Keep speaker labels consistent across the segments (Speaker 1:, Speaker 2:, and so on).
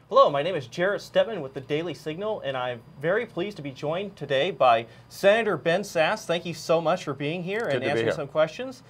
Speaker 1: Hello, my name is Jarrett Stedman with the Daily Signal, and I'm very pleased to be joined today by Senator Ben Sasse. Thank you so much for being here and answering some questions.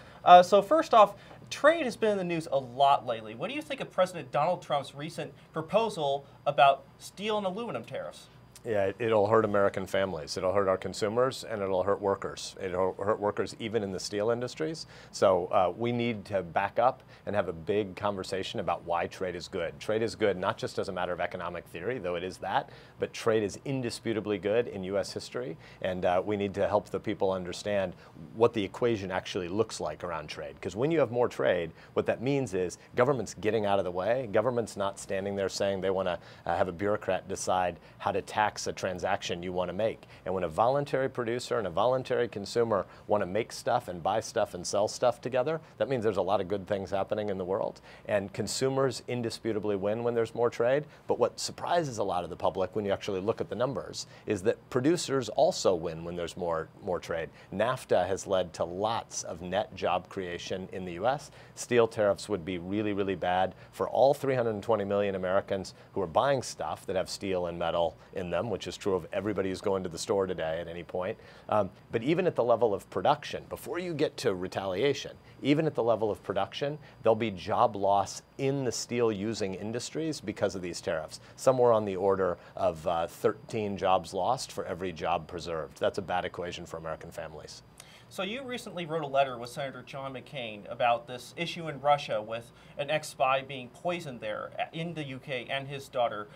Speaker 1: So first off, trade has been in the news a lot lately. What do you think of President Donald Trump's recent proposal about steel and aluminum tariffs?
Speaker 2: Yeah, it'll hurt American families. It'll hurt our consumers, and it'll hurt workers. It'll hurt workers even in the steel industries. So we need to back up and have a big conversation about why trade is good. Trade is good not just as a matter of economic theory, though it is that, but trade is indisputably good in U.S. history, and we need to help the people understand what the equation actually looks like around trade. Because when you have more trade, what that means is government's getting out of the way. Government's not standing there saying they want to have a bureaucrat decide how to tax a transaction you want to make. And when a voluntary producer and a voluntary consumer want to make stuff and buy stuff and sell stuff together, that means there's a lot of good things happening in the world. And consumers indisputably win when there's more trade. But what surprises a lot of the public when you actually look at the numbers is that producers also win when there's more trade. NAFTA has led to lots of net job creation in the U.S. Steel tariffs would be really, really bad for all 320 million Americans who are buying stuff that have steel and metal in them, which is true of everybody who's going to the store today at any point. But even at the level of production, before you get to retaliation, even at the level of production, there'll be job loss in the steel using industries because of these tariffs. Somewhere on the order of 13 jobs lost for every job preserved. That's a bad equation for American families.
Speaker 1: So you recently wrote a letter with Senator John McCain about this issue in Russia with an ex-spy being poisoned there in the UK and his daughter,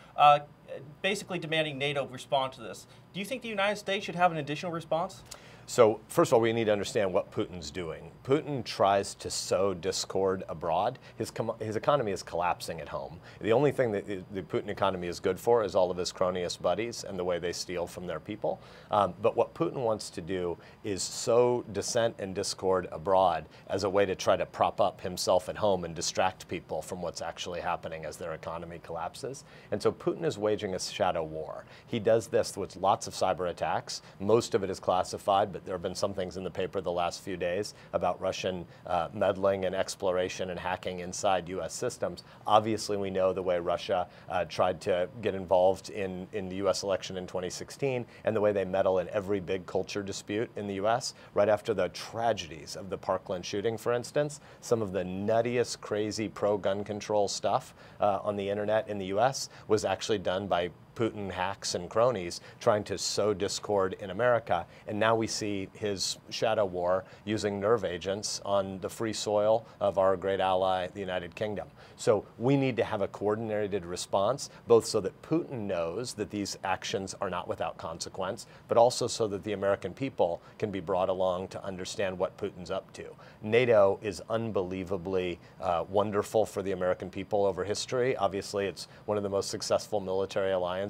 Speaker 1: basically demanding NATO respond to this. Do you think the United States should have an additional response?
Speaker 2: So first of all, we need to understand what Putin's doing. Putin tries to sow discord abroad. His economy is collapsing at home. The only thing that the Putin economy is good for is all of his cronyist buddies and the way they steal from their people. But what Putin wants to do is sow dissent and discord abroad as a way to try to prop up himself at home and distract people from what's actually happening as their economy collapses. And so Putin is waging a shadow war. He does this with lots of cyber attacks. Most of it is classified, but there have been some things in the paper the last few days about Russian meddling and exploration and hacking inside U.S. systems. Obviously, we know the way Russia tried to get involved in the U.S. election in 2016 and the way they meddle in every big culture dispute in the U.S. Right after the tragedies of the Parkland shooting, for instance, some of the nuttiest, crazy pro-gun control stuff on the internet in the U.S. was actually done by Putin hacks and cronies trying to sow discord in America. And now we see his shadow war using nerve agents on the free soil of our great ally, the United Kingdom. So we need to have a coordinated response, both so that Putin knows that these actions are not without consequence, but also so that the American people can be brought along to understand what Putin's up to. NATO is unbelievably wonderful for the American people over history. Obviously, it's one of the most successful military alliances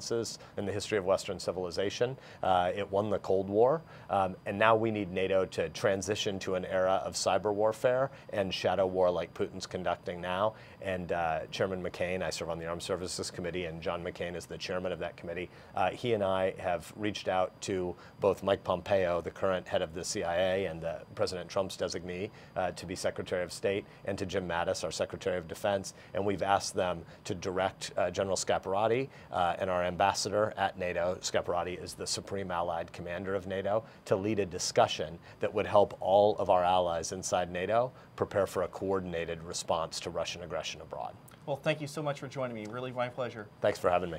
Speaker 2: in the history of Western civilization. It won the Cold War, and now we need NATO to transition to an era of cyber warfare and shadow war like Putin's conducting now. And Chairman McCain, I serve on the Armed Services Committee, and John McCain is the chairman of that committee. He and I have reached out to both Mike Pompeo, the current head of the CIA and President Trump's designee, to be Secretary of State, and to Jim Mattis, our Secretary of Defense, and we've asked them to direct General Scaparrotti and our ambassador at NATO, Scaparrotti is the supreme allied commander of NATO, to lead a discussion that would help all of our allies inside NATO prepare for a coordinated response to Russian aggression abroad.
Speaker 1: Well, thank you so much for joining me. Really my pleasure.
Speaker 2: Thanks for having me.